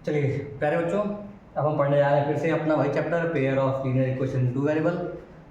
चलिए प्यारे बच्चों, अब हम पढ़ने जा रहे हैं फिर से अपना वही chapter pair of linear equation two variable.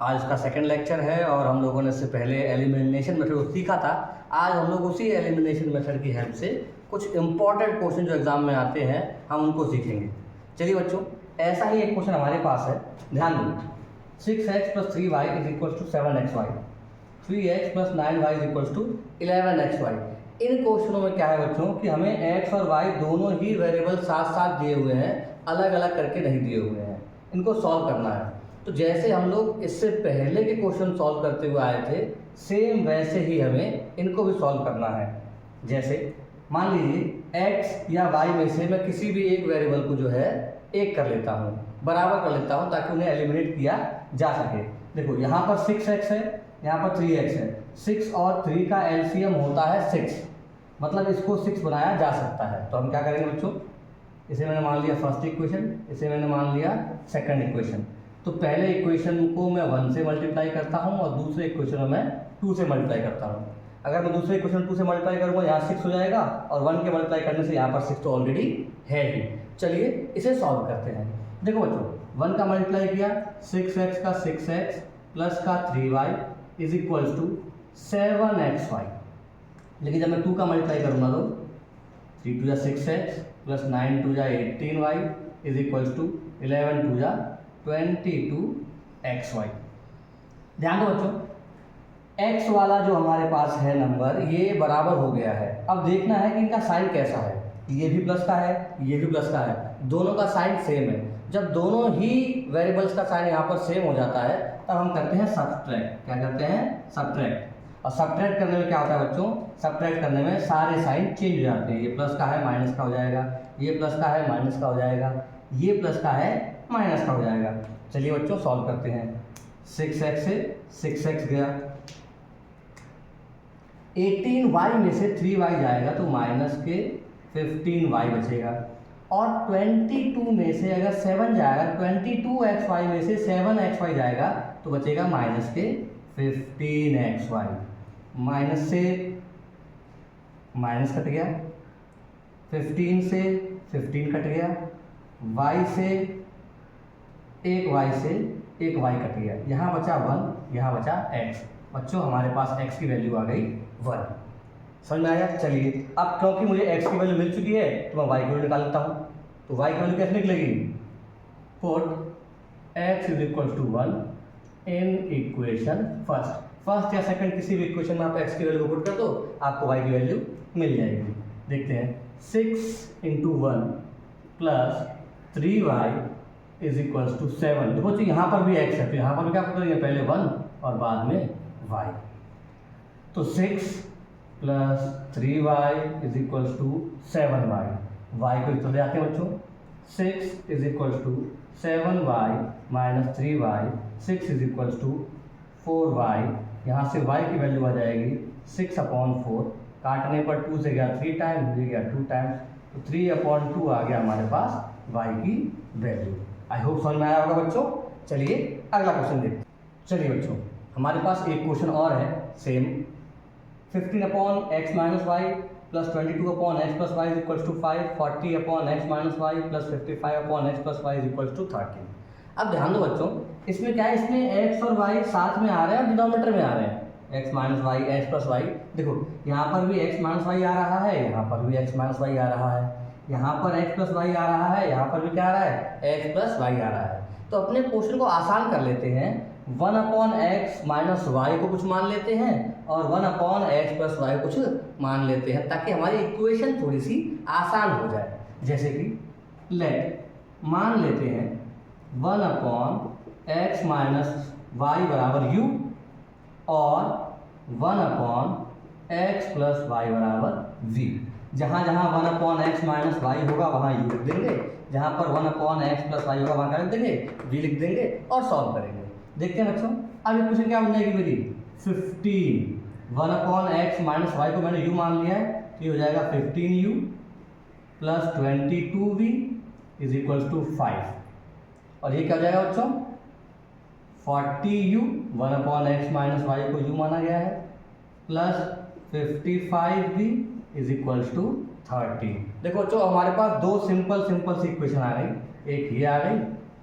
आज उसका सेकंड लेक्चर है और हम लोगों ने इससे पहले एलिमिनेशन मेथड सीखा था। आज हम लोग उसी एलिमिनेशन मेथड की हेल्प से कुछ इंपॉर्टेंट क्वेश्चन जो एग्जाम में आते हैं हम उनको सीखेंगे। चलिए बच्चों, ऐसा ही एक क्वेश्चन हमारे पास है, ध्यान दो। 6x + 3y = 7xy, 3x + 9y = 11xy। इन क्वेश्चनों में क्या है बच्चों कि हमें x और y दोनों ही वेरिएबल साथ साथ दिए हुए हैं, अलग अलग करके नहीं दिए हुए हैं। इनको सॉल्व करना है। तो जैसे हम लोग इससे पहले के क्वेश्चन सॉल्व करते हुए आए थे, सेम वैसे ही हमें इनको भी सॉल्व करना है। जैसे मान लीजिए x या y में से मैं किसी भी एक वेरिएबल को जो है एक कर लेता हूँ, बराबर कर लेता हूँ, ताकि उन्हें एलिमिनेट किया जा सके। देखो यहाँ पर 6x है, यहाँ पर 3x है। 6 और 3 का एलसीएम होता है 6, मतलब इसको 6 बनाया जा सकता है। तो हम क्या करेंगे बच्चों, इसे मैंने मान लिया फर्स्ट इक्वेशन, इसे मैंने मान लिया सेकंड इक्वेशन। तो पहले इक्वेशन को मैं 1 से मल्टीप्लाई करता हूँ और दूसरे इक्वेशन में मैं 2 से मल्टीप्लाई करता हूँ। अगर मैं दूसरे इक्वेशन 2 से मल्टीप्लाई करूँगा, यहाँ 6 हो जाएगा और 1 के मल्टीप्लाई करने से यहाँ पर 6 तो ऑलरेडी है ही। चलिए इसे सॉल्व करते हैं। देखो बच्चों, 1 का मल्टीप्लाई किया, 6x का 6x प्लस का 3y = 7xy। लेकिन जब मैं 2 का मल्टीप्लाई करूँगा तो 3 2 6x प्लस 9 2 18y = 11 2 22xy। ध्यान दो बच्चों, x वाला जो हमारे पास है नंबर, ये बराबर हो गया है। अब देखना है कि इनका साइन कैसा है। ये भी प्लस का है, ये भी प्लस का है, दोनों का साइन सेम है। जब दोनों ही वेरिएबल्स का साइन यहाँ पर सेम हो जाता है, तब हम करते हैं सब्ट्रैक्ट। क्या करते हैं? सब्ट्रैक्ट। और सब्ट्रैक्ट करने में क्या होता है बच्चों, सब्ट्रैक्ट करने में सारे साइन चेंज हो जाते हैं। ये प्लस का है माइनस का हो जाएगा, ये प्लस का है माइनस का हो जाएगा, ये प्लस का है माइनस का हो जाएगा। चलिए बच्चों सॉल्व करते हैं। 6x से 6x गया, 18y में से 3y जाएगा तो माइनस के 15y बचेगा। और 22 में से अगर 7 जाएगा, 22xy में से 7xy जाएगा तो बचेगा माइनस के 15xy। माइनस से माइनस कट गया, 15 से 15 कट गया, y से एक y से एक y कट गया। यहाँ बचा 1, यहाँ बचा x। बच्चों हमारे पास x की वैल्यू आ गई 1। समझ में आया? चलिए अब क्योंकि मुझे x की वैल्यू मिल चुकी है तो मैं y की वैल्यू निकाल लेता हूँ। तो y की वैल्यू कैसे निकलेगी? Put x = 1 in equation first या सेकंड, किसी भी इक्वेशन में आप x की वैल्यू को पुट कर दो, आपको y की वैल्यू मिल जाएगी। देखते हैं, 6 × 1 + 3y = 7। देखो जी यहाँ पर भी x है, तो यहाँ पर भी क्या करेंगे, पहले 1 और बाद में y। तो 6 + 3y = 7y। y को इतना जाते हैं बच्चों, 6 = 7y - 3y, 6 = 4y। यहाँ से y की वैल्यू आ जाएगी 6/4। काटने पर 2 से गया 3 टाइम्स, ये गया 2 टाइम्स, तो 3/2 आ गया हमारे पास y की वैल्यू। आई होप समझ में आया होगा बच्चों। चलिए अगला क्वेश्चन देखते हैं। चलिए बच्चों, हमारे पास एक क्वेश्चन और है same. 15x - y + 22x + y = 5, 40x - y + 55x + y = 13। अब ध्यान दो बच्चों, इसमें क्या है, इसमें x और y साथ में आ रहे हैं और डिनोमिनेटर में आ रहे हैं। x - y, x + y। देखो यहाँ पर भी x - y आ रहा है, यहाँ पर भी x - y आ रहा है, यहाँ पर x + y आ रहा है, यहाँ पर भी क्या आ रहा है, x + y आ रहा है। तो अपने क्वेश्चन को आसान कर लेते हैं। 1/x - y को कुछ मान लेते हैं और 1/x + y कुछ मान लेते हैं, ताकि हमारी इक्वेशन थोड़ी सी आसान हो जाए। जैसे कि लेट मान लेते हैं 1/x - y = u और 1/x + y = v। जहाँ जहाँ 1/x - y होगा वहाँ u लिख देंगे, जहाँ पर 1/x + y होगा वहाँ क्या लिख देंगे, v लिख देंगे और सॉल्व करेंगे। देखते हैं बच्चों, अब इक्वेशन क्या बन जाएगी मेरी, 15। 1/x - y को मैंने u मान लिया है, तो ये हो जाएगा 15u + 22v = 5। और ये क्या हो जाएगा बच्चों, 40u। 1/x - y को u माना गया है, प्लस 55v = 30। देखो बच्चों हमारे पास दो सिंपल सी इक्वेशन आ गई, एक ये आ गई,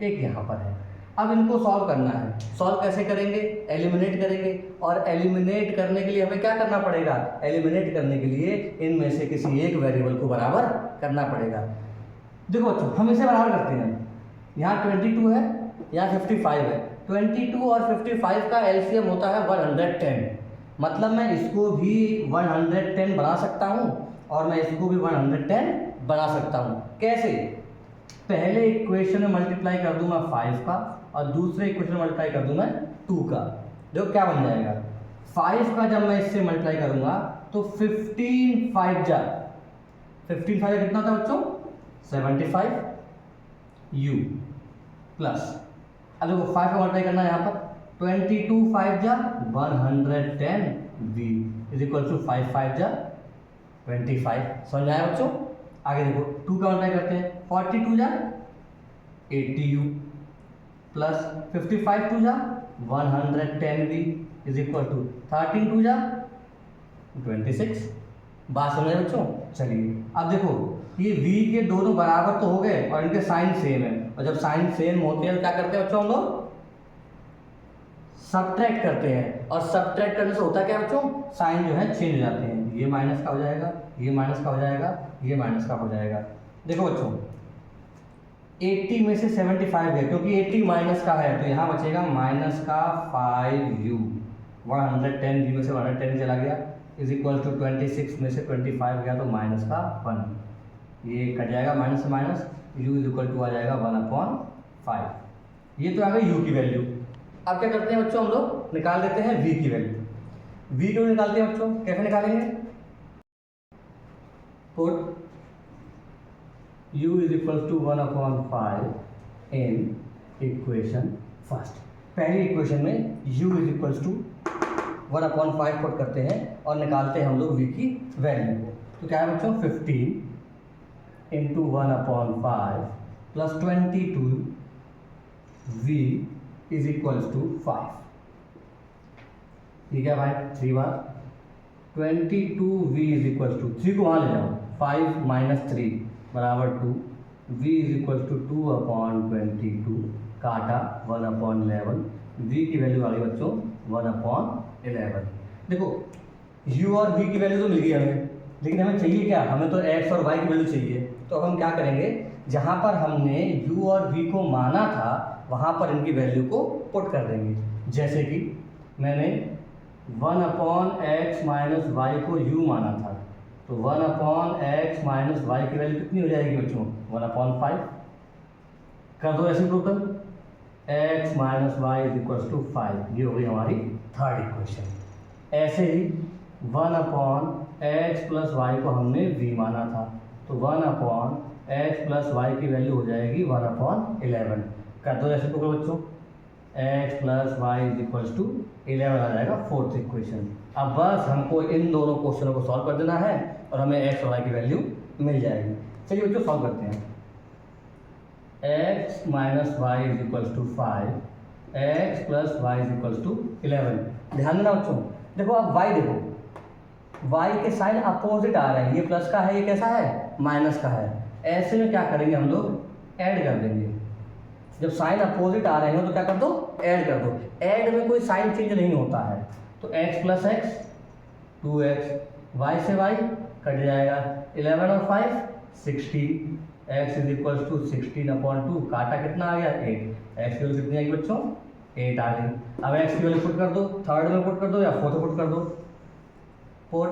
एक यहाँ पर है। अब इनको सॉल्व करना है। सॉल्व कैसे करेंगे? एलिमिनेट करेंगे। और एलिमिनेट करने के लिए हमें क्या करना पड़ेगा? एलिमिनेट करने के लिए इनमें से किसी एक वेरिएबल को बराबर करना पड़ेगा। देखो बच्चों हम इसे बराबर करते हैं। यहाँ 22 है, यहाँ 55 है। 22 और 55 का एलसीएम होता है 110। मतलब मैं इसको भी 110 बना सकता हूँ और मैं इसको भी 110 बना सकता हूँ। कैसे? पहले इक्वेशन में मल्टीप्लाई कर दूँ मैं 5 का और दूसरे इक्वेशन में मल्टीप्लाई कर दूँ मैं 2 का। देखो क्या बन जाएगा, 5 का जब मैं इससे मल्टीप्लाई करूँगा तो 15 5 जा 15 5 कितना था बच्चों? 75 u प्लस, अब देखो 5 का मल्टीप्लाई करना है यहाँ पर, 22 5 जा 110 v इज इक्वल टू 5 5 जा 25। समझ आया बच्चों? आगे देखो 2 का मल्टीप्लाई करते हैं, 42 जा 80u प्लस 55 2 जा 110v इज इक्वल टू 13 2 जा 26। बात समझ रहे बच्चों? चलिए अब देखो ये v के दोनों बराबर तो हो गए और इनके साइन सेम है, और जब साइन सेम होते हैं तो क्या करते हैं बच्चों हम लोग? सब्ट्रैक्ट करते हैं। और सब्ट्रैक्ट करने से होता क्या बच्चों? साइन जो है चेंज हो जाते हैं। ये माइनस का हो जाएगा, ये माइनस का हो जाएगा, ये माइनस का हो जाएगा। देखो बच्चों 80 में से 75 है, क्योंकि 80 माइनस का है तो यहाँ बचेगा माइनस का 5u। 110 v में से 110 चला गया इज इक्वल टू 26 में से 25 गया तो माइनस का 1। ये कट जाएगा माइनस से minus, u is equal to आ जाएगा 1/5। ये तो आ गई u की वैल्यू। अब क्या करते हैं बच्चों, हम लोग निकाल देते हैं v की वैल्यू। v क्यों निकालते हैं बच्चों? कैसे निकालेंगे? Put u is equal to 1/5 in equation first. पहली इक्वेशन में u is equal to 1/5 put करते हैं और निकालते हैं हम लोग v की वैल्यू। तो क्या है बच्चों? 15 into 1/5 plus 22 v is equal to 5। ठीक है भाई, 3 बार 22v इज इक्वल टू 3 को वहाँ ले जाओ, 5 माइनस 3 बराबर 2, v इज इक्वल टू 2/22 काटा 1/11। v की वैल्यू आ गई बच्चों 1/11। देखो u और v की वैल्यू तो मिल गई हमें, लेकिन हमें चाहिए क्या? हमें तो x और y की वैल्यू चाहिए। तो अब हम क्या करेंगे, जहाँ पर हमने u और v को माना था वहाँ पर इनकी वैल्यू को पुट कर देंगे। जैसे कि मैंने 1/x माइनस वाई को u माना था, तो 1/x माइनस वाई की वैल्यू कितनी हो जाएगी बच्चों? 1/5। कर दो ऐसे total, x minus y is equal to 5। ये हो गई हमारी थर्ड इक्वेशन। ऐसे ही 1/x प्लस वाई को हमने v माना था, तो 1/x प्लस वाई की वैल्यू हो जाएगी 1/11। कर दो ऐसे टोटल बच्चों, x plus Y is equal to 11 आ जाएगा फोर्थ इक्वेशन। अब बस हमको इन दोनों क्वेश्चनों को सॉल्व कर देना है और हमें x और y की वैल्यू मिल जाएगी। चलिए बच्चों सॉल्व करते हैं। x minus y is equal to 5, x plus Y is equal to 11। ध्यान देना बच्चों, देखो अब y देखो, y के साइन अपोजिट आ रहे हैं, ये प्लस का है, ये कैसा है? माइनस का है। ऐसे में क्या करेंगे हम लोग? ऐड कर देंगे। जब साइन अपोजिट आ रहे हो तो क्या कर दो? ऐड कर दो। ऐड में कोई साइन चेंज नहीं होता है, तो x plus x 2x, y से y कट जाएगा, 11 और 5 16, x इज इक्वल टू 16/2 काटा कितना आ गया? 8। x की वैल्यू कितनी आएगी बच्चों? 8 आ गई। अब x की वैल्यू पुट कर दो, थर्ड में पुट कर दो या फोर्थ में पुट कर दो। Put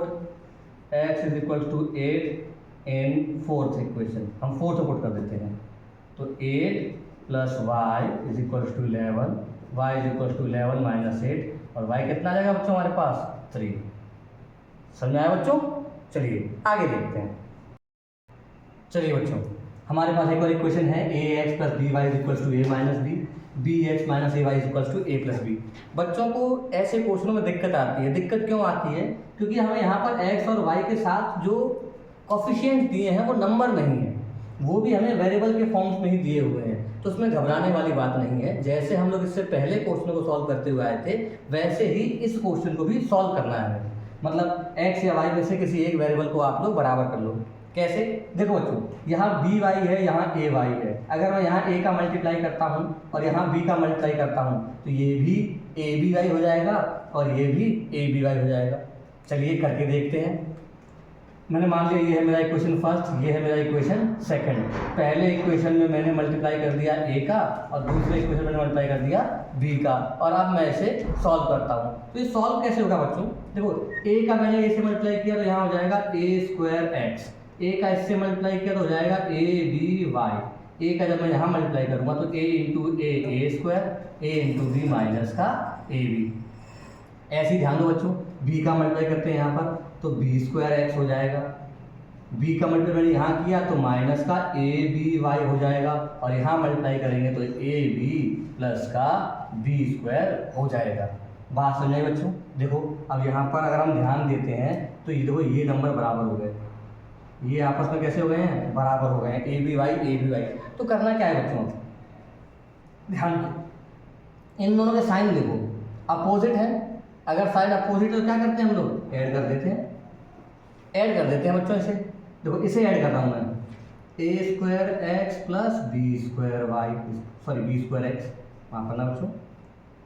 x is equal to 8 in fourth equation, हम फोर्थ में पुट कर देते हैं, तो 8 plus Y is equal to 11, y is equal to 11 minus 8, और वाई कितना आ जाएगा बच्चों हमारे पास? 3। समझ में आया बच्चों? चलिए आगे देखते हैं। चलिए बच्चों हमारे पास एक और इक्वेशन है, ax plus B Y is equal to a minus b, b x minus a y is equal to a plus b. बच्चों को ऐसे क्वेश्चनों में दिक्कत आती है। दिक्कत क्यों आती है? क्योंकि हमें यहाँ पर x और y के साथ जो कॉफिशिएंट दिए हैं वो नंबर नहीं है, वो भी हमें वेरिएबल के फॉर्म्स में ही दिए हुए हैं, तो उसमें घबराने वाली बात नहीं है। जैसे हम लोग इससे पहले क्वेश्चन को सॉल्व करते हुए आए थे, वैसे ही इस क्वेश्चन को भी सॉल्व करना है हमें। मतलब x या y में से किसी एक वेरिएबल को आप लोग बराबर कर लो। कैसे? देखो बच्चों, यहाँ बी वाई है, यहाँ ए वाई है। अगर मैं यहाँ ए का मल्टीप्लाई करता हूँ और यहाँ बी का मल्टीप्लाई करता हूँ तो ये भी ए बी वाई हो जाएगा और ये भी ए बी वाई हो जाएगा। चलिए करके देखते हैं। मैंने मान लिया ये है मेरा इक्वेशन फर्स्ट, ये है मेरा इक्वेशन सेकंड। पहले इक्वेशन में मैंने मल्टीप्लाई कर दिया ए का और दूसरे इक्वेशन में मल्टीप्लाई कर दिया बी का, और अब मैं इसे सॉल्व करता हूँ। तो ये सॉल्व कैसे होगा बच्चों? देखो, ए का मैंने ए से मल्टीप्लाई किया तो यहाँ हो जाएगा ए स्क्वायर एक्स, ए का इससे मल्टीप्लाई किया तो हो जाएगा ए बी वाई। ए का जब मैं यहाँ मल्टीप्लाई करूँगा तो ए इंटू ए स्क्वायर, ए इंटू बी माइनस का ए बी। ऐसे ही ध्यान दो बच्चों, बी का मल्टीप्लाई करते हैं यहाँ पर तो बी स्क्वायर एक्स हो जाएगा, बी का मल्टीप्लाई मैंने यहाँ किया तो माइनस का ए बी वाई हो जाएगा, और यहाँ मल्टीप्लाई करेंगे तो ए बी प्लस का बी स्क्वायर हो जाएगा। बात समझ आई बच्चों? देखो अब यहाँ पर अगर हम ध्यान देते हैं तो ये देखो ये नंबर बराबर हो गए, ये आपस में कैसे हो गए हैं? बराबर हो गए हैं, ए बी वाई। तो करना क्या है बच्चों? ध्यान दो, इन दोनों के साइन देखो अपोजिट है। अगर साइन अपोजिट तो क्या करते हैं हम लोग? ऐड कर देते हैं। ऐड कर देते हैं बच्चों इसे। देखो इसे ऐड कर रहा हूँ मैं, A square X plus B square Y, sorry B square X, माफ करना बच्चों,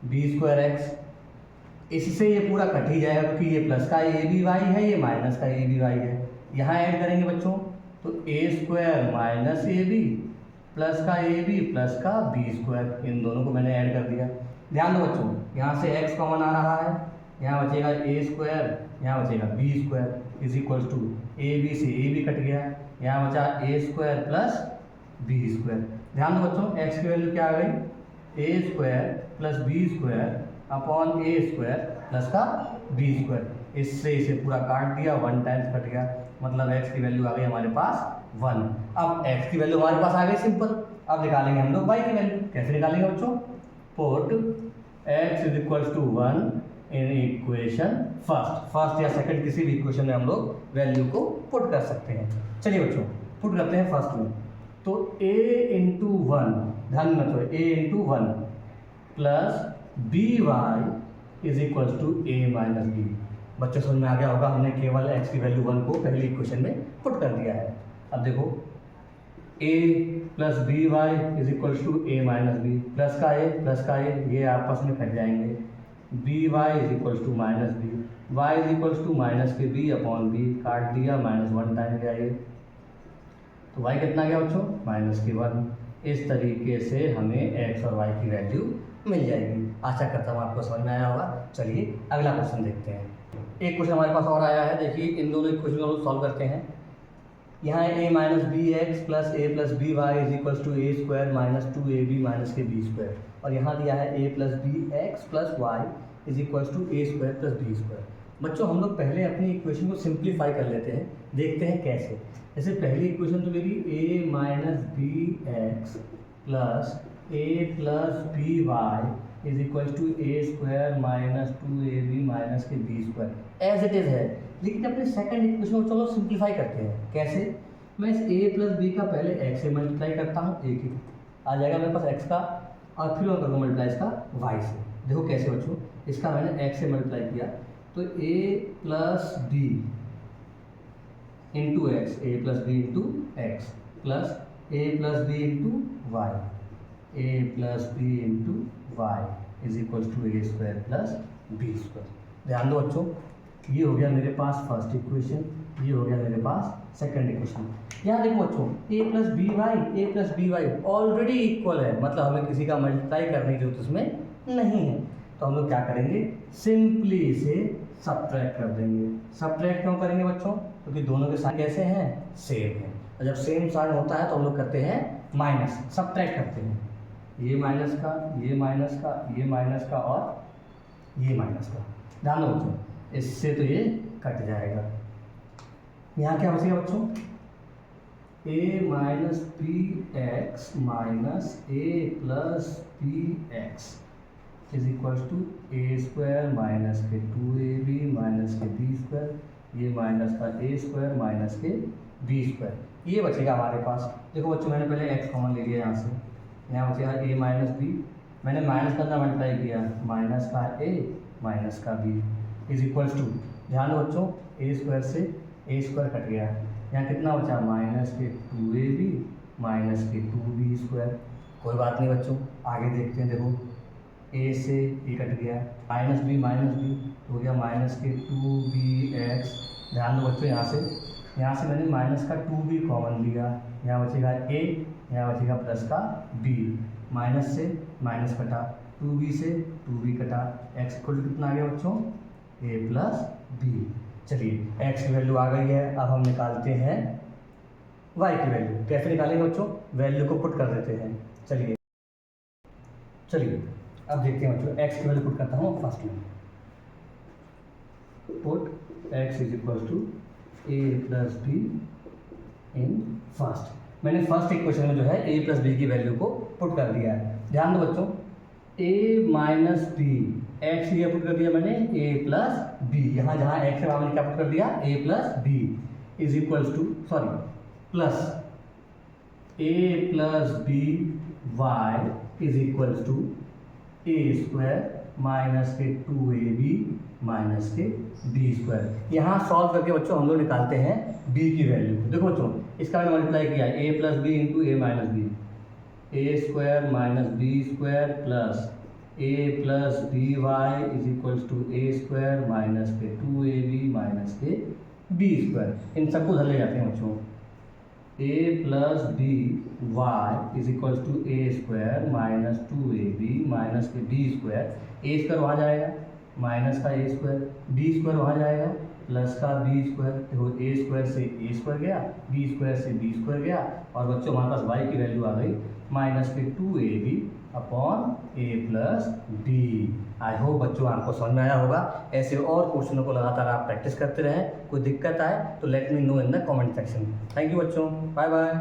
बी स्क्वायर एक्स। इससे ये पूरा कट ही जाएगा क्योंकि ये प्लस का ए बी वाई है, ये माइनस का ए बी वाई है। यहाँ ऐड करेंगे बच्चों तो A square minus A B plus का ए बी प्लस का बी स्क्वायर, इन दोनों को मैंने ऐड कर दिया। ध्यान दो बच्चों, यहाँ से x कॉमन आ रहा है, यहाँ बचेगा ए स्क्वायर, यहाँ बचेगा B square is equal to A B से ए बी कट गया, यहाँ बचा A square plus B square. ध्यान दो बच्चों, x की वैल्यू क्या आ गई? A square plus B square upon A square plus का बी स्क्वायर। इससे इसे पूरा काट दिया, 1 टाइम्स कट गया, मतलब x की वैल्यू आ गई हमारे पास 1। अब x की वैल्यू हमारे पास आ गई सिंपल। अब निकालेंगे हम लोग y की वैल्यू। कैसे निकालेंगे बच्चों? Put x is equal to 1 in equation first या सेकंड, किसी भी इक्वेशन में हम लोग वैल्यू को पुट कर सकते हैं। चलिए बच्चों पुट करते हैं फर्स्ट में। तो a इंटू 1, ध्यान में तो a into 1 plus B Y is equal to a minus b. बच्चों समझ में आ गया होगा, हमने केवल x की वैल्यू 1 को पहली इक्वेशन में पुट कर दिया है। अब देखो a plus B Y is equal to a minus b, plus का ए, ये आपस में कट जाएंगे, b Y is equal to minus b, Y is equal to minus के बी अपॉन बी, काट दिया, -1 टाइम गया ये, तो वाई कितना गया बच्चों? -1। इस तरीके से हमें एक्स और वाई की वैल्यू मिल जाएगी। आशा करता हूँ आपको समझ में आया होगा। चलिए अगला क्वेश्चन देखते हैं। एक क्वेश्चन हमारे पास और आया है, देखिए इन दोनों इक्वेशन को सॉल्व करते हैं। यहाँ A minus B X plus A plus B Y is equal to A square minus 2ab minus के बी स्क्वायर, और यहाँ दिया है A plus B X plus Y is equal to A square plus B square. बच्चों हम लोग पहले अपनी इक्वेशन को सिंप्लीफाई कर लेते हैं, देखते हैं कैसे। जैसे पहली इक्वेशन तो मेरी A minus B X plus A plus B Y is equal to A square minus 2ab minus के B square as it is है। लेकिन अपने सेकंड इक्वेशन को चलो सिंप्लीफाई करते हैं। कैसे? मैं इस a प्लस बी का पहले x से मल्टीप्लाई करता हूँ, a की आ जाएगा मेरे पास x का, और फिर मैं करूँगा मल्टीप्लाई इसका y से। देखो कैसे बच्चों, इसका मैंने x से मल्टीप्लाई किया तो a plus b into x, a plus b into x plus A plus b into y, a plus b into y is equal to A square plus B square. ध्यान दो बच्चों, ये हो गया मेरे पास फर्स्ट इक्वेशन, ये हो गया मेरे पास सेकंड इक्वेशन। यहाँ देखो बच्चों, A plus B Y already equal है, मतलब हमें किसी का मल्टीप्लाई करने की जरूरत उसमें नहीं है। तो हम लोग क्या करेंगे? सिंपली इसे सब्ट्रैक्ट कर देंगे। सब्ट्रैक्ट क्यों करेंगे बच्चों? क्योंकि दोनों के साइन कैसे हैं? सेम है। और जब सेम साइन होता है तो हम लोग करते हैं माइनस, सब्ट्रैक्ट करते हैं। ये माइनस का, ये माइनस का, ये माइनस का और ये माइनस का। ध्यान दो बच्चों, इससे तो ये कट जाएगा। यहाँ क्या बचेगा बच्चों? a minus B x minus a plus B x is equal to A square minus के 2ab माइनस के बी स्क्वायर, ये माइनस का ए स्क्वायर माइनस के बी स्क्वायर, ये बचेगा हमारे पास। देखो बच्चों मैंने पहले x कॉमन ले लिया यहाँ से, यहाँ बचेगा a माइनस बी, मैंने माइनस का अंदर मल्टीप्लाई किया, माइनस का a माइनस का b इज इक्वल टू, ध्यान दो बच्चों, ए स्क्वायर से ए स्क्वायर कट गया, यहाँ कितना बचा, माइनस के 2ab माइनस के 2b²। कोई बात नहीं बच्चों, आगे देखते हैं। देखो a से a कट गया, माइनस बी तो हो गया माइनस के 2bx। ध्यान दो बच्चों, यहाँ से मैंने माइनस का 2b कॉमन लिया, यहाँ बचेगा a, यहाँ बचेगा प्लस का b। माइनस से माइनस कटा, 2b से 2b कटा, x इक्वल टू कितना आ गया बच्चों, a प्लस b। चलिए x की वैल्यू आ गई है, अब हम निकालते हैं y की वैल्यू। कैसे निकालेंगे बच्चों, वैल्यू को पुट कर देते हैं। चलिए अब देखते हैं बच्चों, x की वैल्यू पुट करता हूँ फर्स्ट में। Put x is equal to a plus b in first. मैंने फर्स्ट इक्वेशन में जो है a प्लस बी की वैल्यू को पुट कर दिया है। ध्यान दो बच्चों, a माइनस बी, एक्स ये पुट कर दिया मैंने a प्लस बी। यहाँ जहाँ x है वहाँ मैंने क्या पुट कर दिया, a plus b is equals to plus a plus B Y is equals to a² minus के 2ab माइनस के b²। यहाँ सॉल्व करके बच्चों हम लोग निकालते हैं b की वैल्यू। देखो बच्चों, इसका मैंने मल्टीप्लाई किया a plus b into a minus b, a² minus b² plus a plus B Y is equals to a² minus के 2ab माइनस के b²। इन सबको उधर ले जाते हैं बच्चों। a plus B Y is equals to a² minus 2ab minus के b²। a² वहाँ जाएगा, माइनस का a², b² वहाँ जाएगा, प्लस का b²। देखो a² से a² गया, b² से b² गया, और बच्चों हमारे पास y की वैल्यू आ गई माइनस के 2ab upon a plus b। I hope बच्चों आपको समझ में आया होगा। ऐसे और क्वेश्चनों को लगातार आप प्रैक्टिस करते रहें। कोई दिक्कत आए तो let me know in the comment section. Thank you बच्चों, बाय बाय।